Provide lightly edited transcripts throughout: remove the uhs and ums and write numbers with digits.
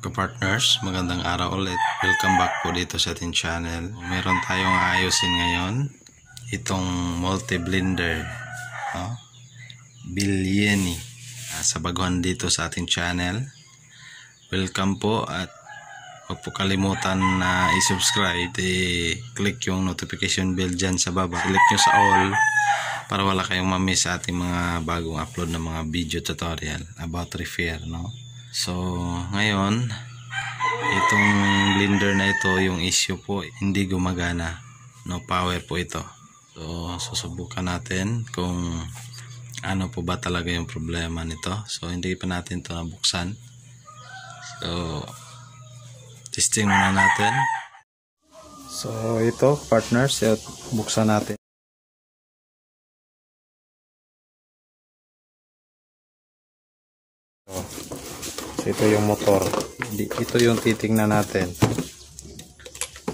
Ka-partners, magandang araw ulit. Welcome back po dito sa ating channel. Meron tayong ayusin ngayon. Itong multi-blender. Bilyeni. Sa baguhan dito sa ating channel. Welcome po at huwag po kalimutan na i-subscribe. I-click yung notification bell dyan sa baba. Click nyo sa all para wala kayong ma-miss sa ating mga bagong upload na mga video tutorial about repair, no? So, ngayon, itong blender na ito, yung issue po, hindi gumagana. No power po ito. So, susubukan natin kung ano po ba talaga yung problema nito. So, hindi pa natin ito nabuksan. So, testing muna natin. So, ito, partners, buksan natin. So, ito yung motor. Ito yung titingnan natin.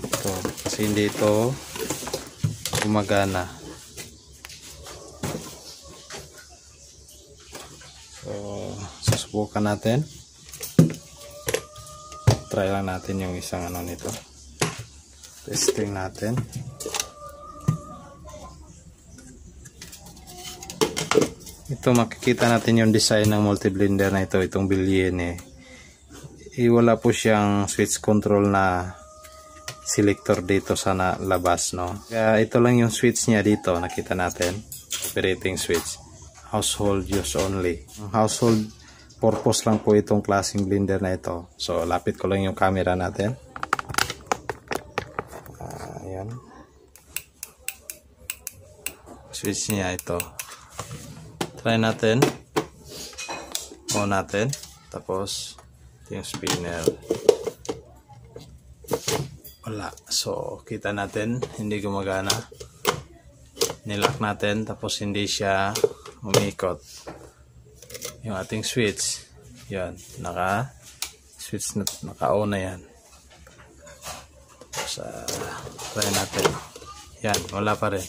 Ito, kasi hindi ito gumagana. So, susubukan natin. Try lang natin yung isang ano nito. Testing natin. Ito, makikita natin yung design ng multi-blender na ito, itong Bilyeni. Wala po siyang switch control na selector dito sa labas, no? Kaya ito lang yung switch niya dito, nakita natin. Operating switch. Household use only. Household purpose lang po itong klaseng blender na ito. So, lapit ko lang yung camera natin. Ayan. Switch niya ito. Try natin. On natin. Tapos, ito yung spinner. Wala. So, kita natin. Hindi gumagana. Nilock natin. Tapos, hindi siya umikot. Yung ating switch. Yan. Naka-switch na. Naka-on na yan. Tapos, try natin. Yan. Wala pa rin.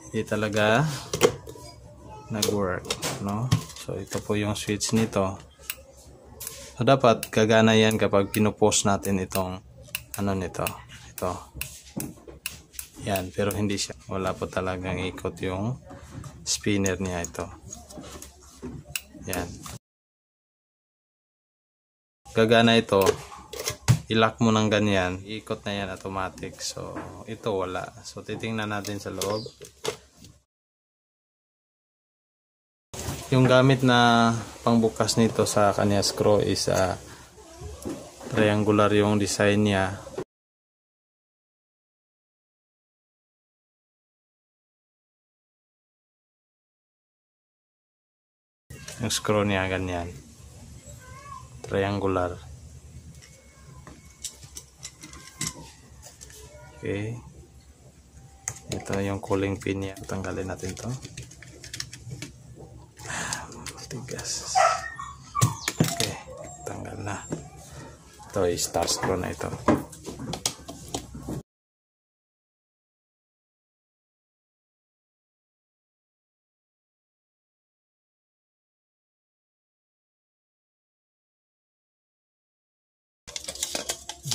Hindi talaga nag-work, no? So, ito po yung switch nito. So, dapat gagana yan kapag pinupost natin itong ano nito. Ito. Yan. Pero hindi siya. Wala po talagang ikot yung spinner niya ito. Yan. Gagana ito. I-lock mo ng ganyan. Ikot na yan automatic. So, ito wala. So, titingnan natin sa loob. Yung gamit na pangbukas nito sa kanya screw is triangular yung design niya. Yung screw niya ganyan. Triangular. Okay. Ito yung cooling pin niya. Tanggalin natin to. Tigas. Okay, tanggal na. Ito ay star screw na ito.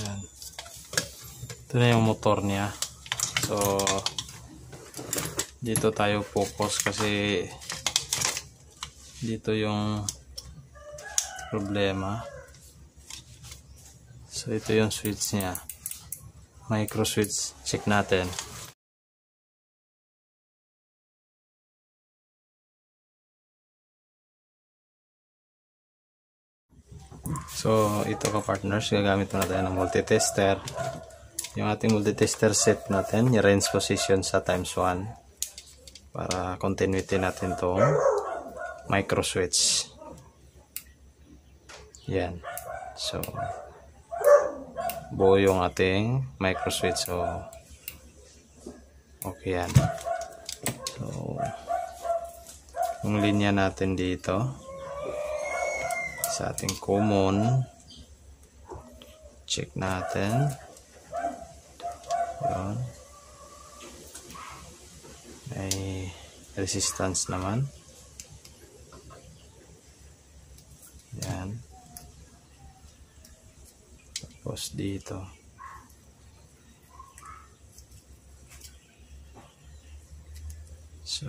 Yan. Ito na yung motor niya. So, dito tayo focus kasi dito yung problema. So, ito yung switch niya. Micro switch. Check natin. So, ito ka partners. Gagamit na tayo ng multi-tester. Yung ating multi-tester set natin. Yung range position sa times 1. Para continuity natin itong micro switch. Yan. So, buo yung ating micro switch. So, okay yan. So, yung linya natin dito sa ating common, check natin. Yun. May resistance naman. Yan. Tapos dito. So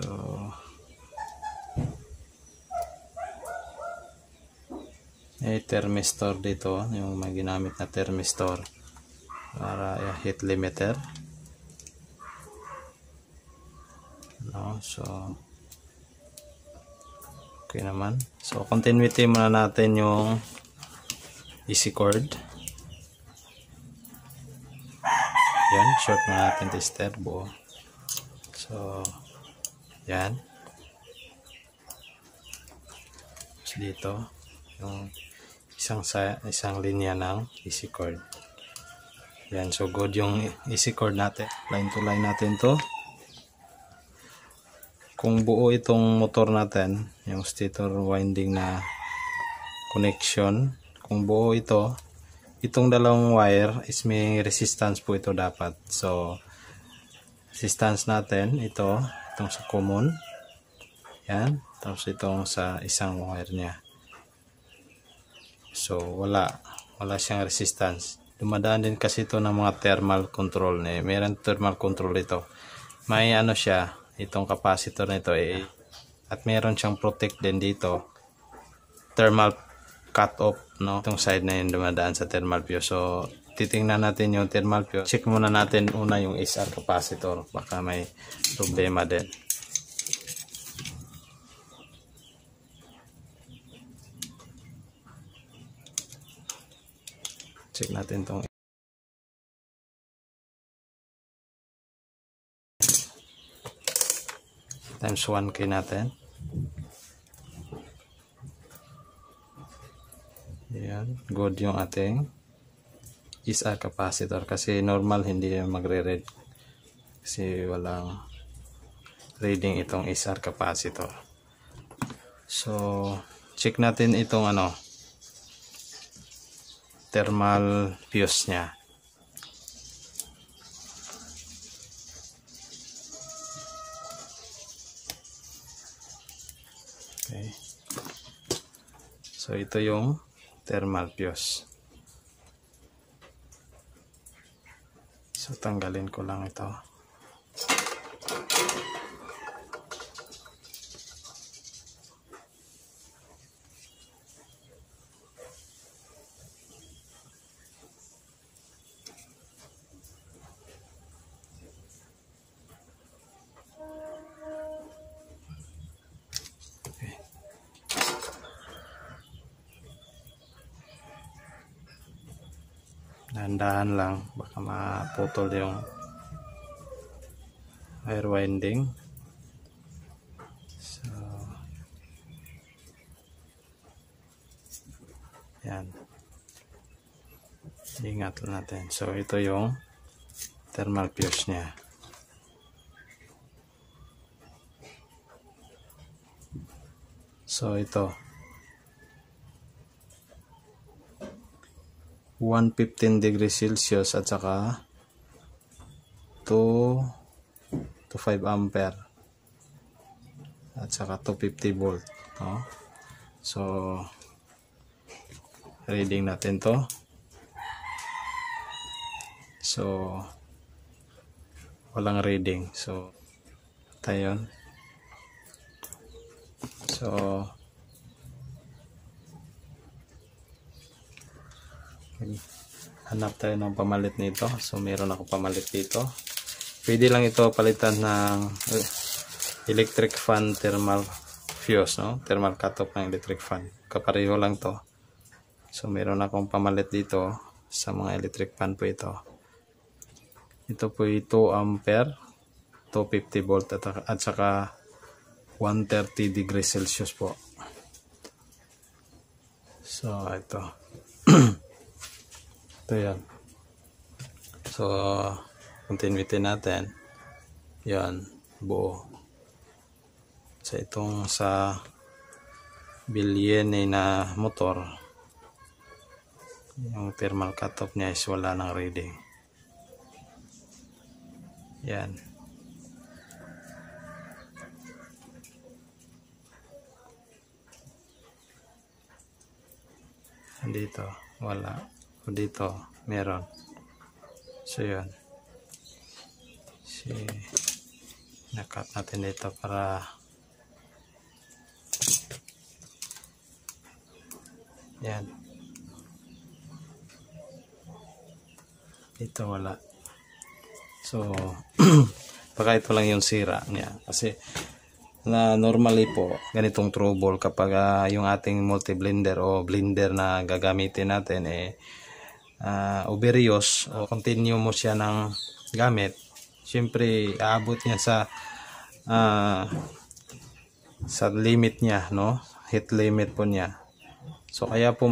may thermistor dito, yung may ginamit na thermistor para heat limiter, no? So okay naman. So continuity muna natin yung easy cord. Yan, short na natin tester buo. So yan. So, dito yung isang linya ng easy cord. Yan, so good yung easy cord natin. Line to line natin to. Kung buo itong motor natin, yung stator winding na connection, kung buo ito, itong dalawang wire is may resistance po ito dapat. So resistance natin ito, itong sa common. Yan, tapos itong sa isang wire niya. So wala siyang resistance. Dumadaan din kasi ito ng mga thermal control. Mayroon thermal control ito. May ano siya, itong capacitor nito at meron siyang protect din dito. Thermal cut off, no? Itong side na yun dumadaan sa thermal fuse. So titingnan natin yung thermal fuse. Check muna natin una yung SR capacitor. Baka may problema din. Check natin tong times 1K natin. Yan, good yung ating SR capacitor kasi normal hindi magre-read kasi walang reading itong SR capacitor. So check natin itong thermal fuse nya. Okay. So ito yung thermal fuse. So tanggalin ko lang ito. Dahan-dahan lang, baka maputol yung wire winding. So yan, ingat natin. So ito yung thermal fuse nya. So ito 115 degrees Celsius at saka 2 to 5 ampere at saka 250 volt, no? So reading natin to. So walang reading, so tayo. So hanap tayo ng pamalit nito. So meron ako pamalit dito. Pwede lang ito palitan ng electric fan thermal fuse, no? Thermal cutoff ng electric fan. Kapareho lang to. So meron akong pamalit dito sa mga electric fan po ito. Ito po 2 ampere, 250 volt at saka 130 degrees Celsius po. So ito. Ito yan. So continuity natin. Yan, buo. So itong sa Bilyene na motor, yung thermal cutoff niya is wala ng reading. Yan. Dito wala So dito meron. So yun. Nakat natin dito para yan. Dito wala. So baka ito lang yung sira niya kasi na normally po ganitong trouble kapag yung ating multi blender o blender na gagamitin natin overuse o continue mo siya ng gamit, syempre aabot niya sa limit niya, no, heat limit po niya. So kaya po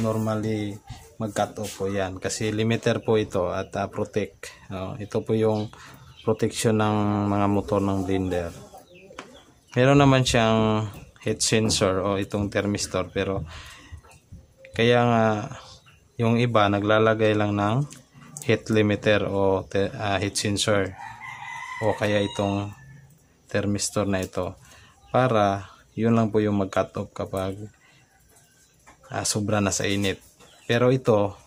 normally mag cut off po yan kasi limiter po ito at protect, ito po yung protection ng mga motor ng blender. Meron naman siyang heat sensor o itong thermistor, pero kaya nga yung iba naglalagay lang ng heat limiter o heat sensor o kaya itong thermistor na ito para yun lang po yung mag cut off kapag sobra na sa init. Pero ito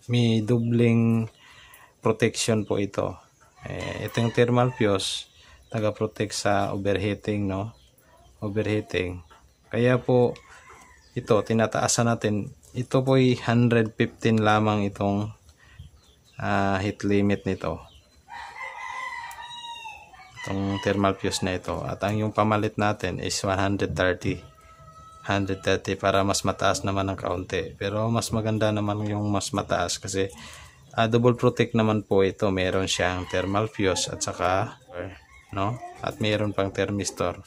may doubling protection po ito. Ito yung thermal fuse, taga-protect sa overheating, no? Overheating. Kaya po ito tinataasan natin. Ito po ay 115 lamang itong heat limit nito. Itong thermal fuse na ito. At ang yung pamalit natin is 130 para mas mataas naman ng kaunti. Pero mas maganda naman yung mas mataas kasi double protect naman po ito. Meron siyang thermal fuse at saka no? At meron pang thermistor.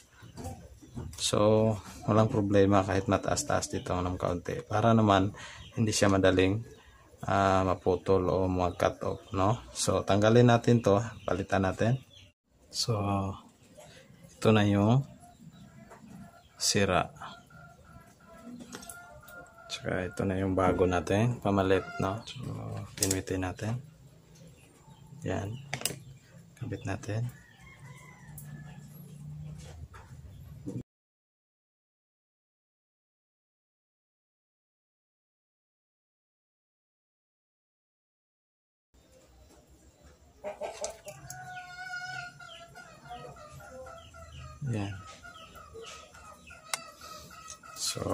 So walang problema kahit mataas-taas dito ng kaunti para naman hindi siya madaling maputol o mag-cut off, no? So tanggalin natin to, palitan natin. So ito na yung sira. Tsaka ito na yung bago natin, pamalit, no? So pinwitin natin. Yan. Kabit natin. Yan. So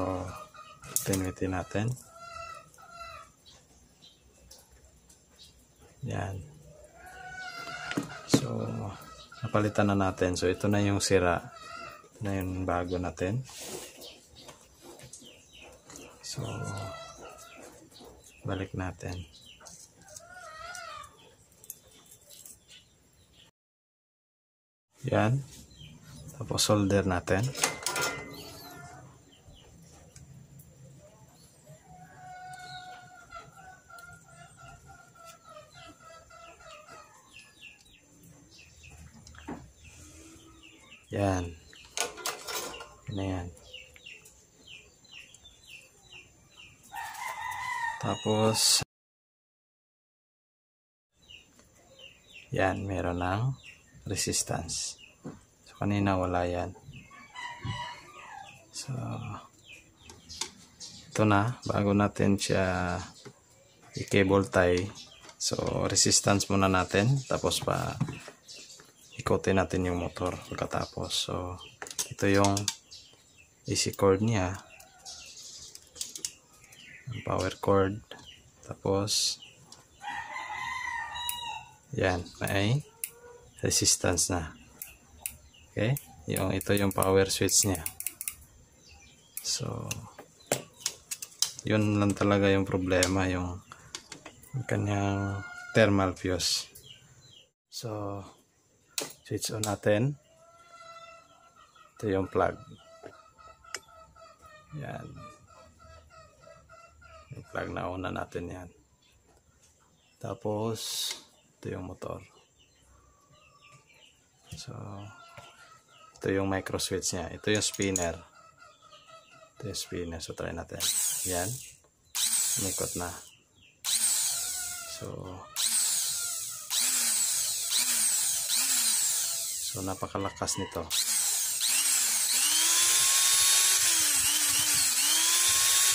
pinwitin natin. Yan. So napalitan na natin. So ito na yung sira. Ito na yung bago natin. So balik natin. Yan. Tapos solder natin. Yan. Yan. Tapos yan, meron ng resistance. So kanina wala yan. So ito na, bago natin siya i-cable tie. So resistance muna natin, tapos ikotin natin yung motor pagkatapos. So ito yung AC cord niya, power cord, tapos yan, may resistance na. Okay, ito yung power switch niya. So yun lang talaga yung problema, yung kanyang thermal fuse. So switch on natin. Ito yung plug. Yan. Yung plug na una natin yan. Tapos ito yung motor. So ito yung micro switch niya. Ito yung spinner. Ito yung spinner. So try natin. Yan. Umikot na. So napakalakas nito.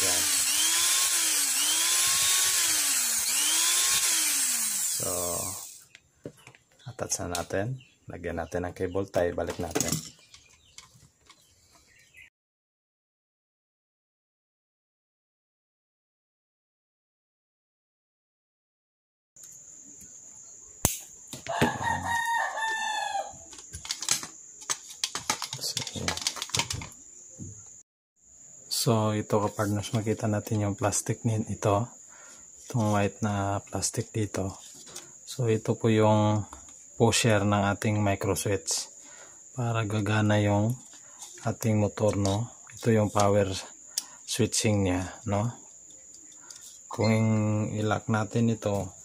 Yan. So, attach na natin. Lagyan natin ng cable tie. Balik natin. So, ito kapartners, makita natin yung plastic ito. Itong white na plastic dito. So, ito po yung pusher ng ating micro switch para gagana yung ating motor, no? Ito yung power switching niya, no? Kung i-lock natin ito,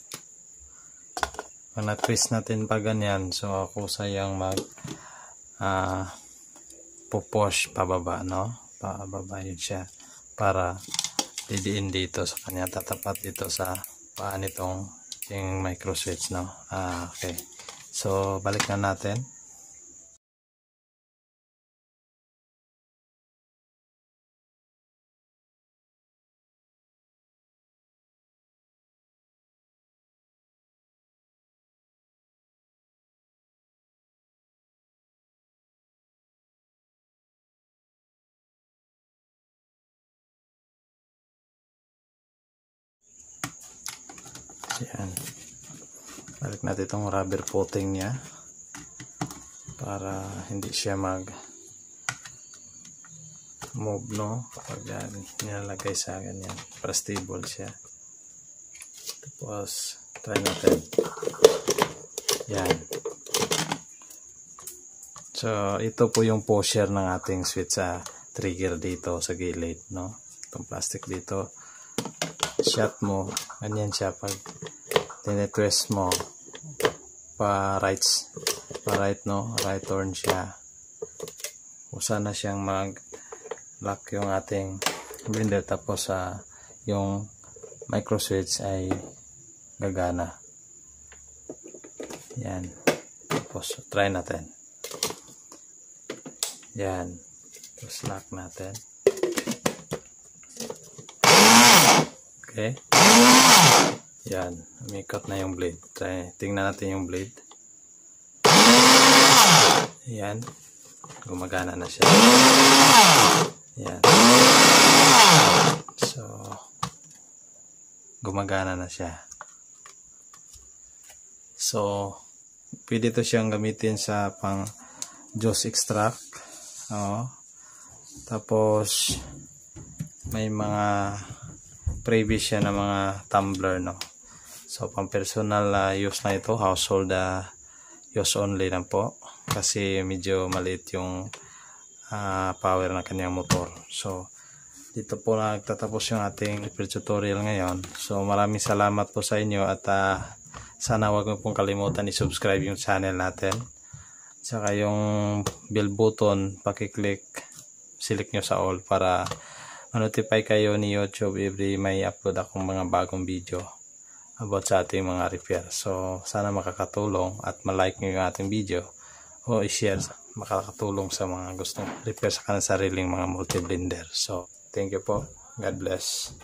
kung na-twist natin pa ganyan, so ako sayang mag pupush pababa, no? Pababa yun siya para didiin dito sa kanya, tatapat dito sa paan itong yung micro switch, no? Okay, so balik na natin. Yan. Balik natin itong rubber coating niya para hindi siya mag move, no? Kapag yan, nilalagay sa ganyan para stable siya. Tapos try natin. Yan. So ito po yung pusher ng ating switch sa trigger dito sa gilid, no? Itong plastic dito, shot mo, ganyan siya. Pag tinetwist mo pa right, no, right turn siya, usa na siyang mag lock yung ating blender, tapos yung micro switch ay gagana. Yan, tapos try natin. Yan, tapos lock natin. Okay. Yan, umikot na yung blade. Tingnan natin yung blade. Yan, gumagana na siya. Yan. So, gumagana na siya. So, pwede to siyang gamitin sa pang juice extract. Tapos, may mga previous siya na mga tumbler, no? So pang personal use na ito, household use only lang po kasi medyo maliit yung power ng kanyang motor. So dito po nagtatapos yung ating tutorial ngayon. So maraming salamat po sa inyo at sana wag mo pong kalimutan i-subscribe yung channel natin. Saka yung bell button, paki-click, select nyo sa all para ma-notify kayo ni YouTube every may upload akong mga bagong video about sa ating mga repair. So sana makakatulong at ma-like nyo yung ating video o i-share, makakatulong sa mga gustong repair sa kanilang sariling mga multi-blender. So thank you po. God bless.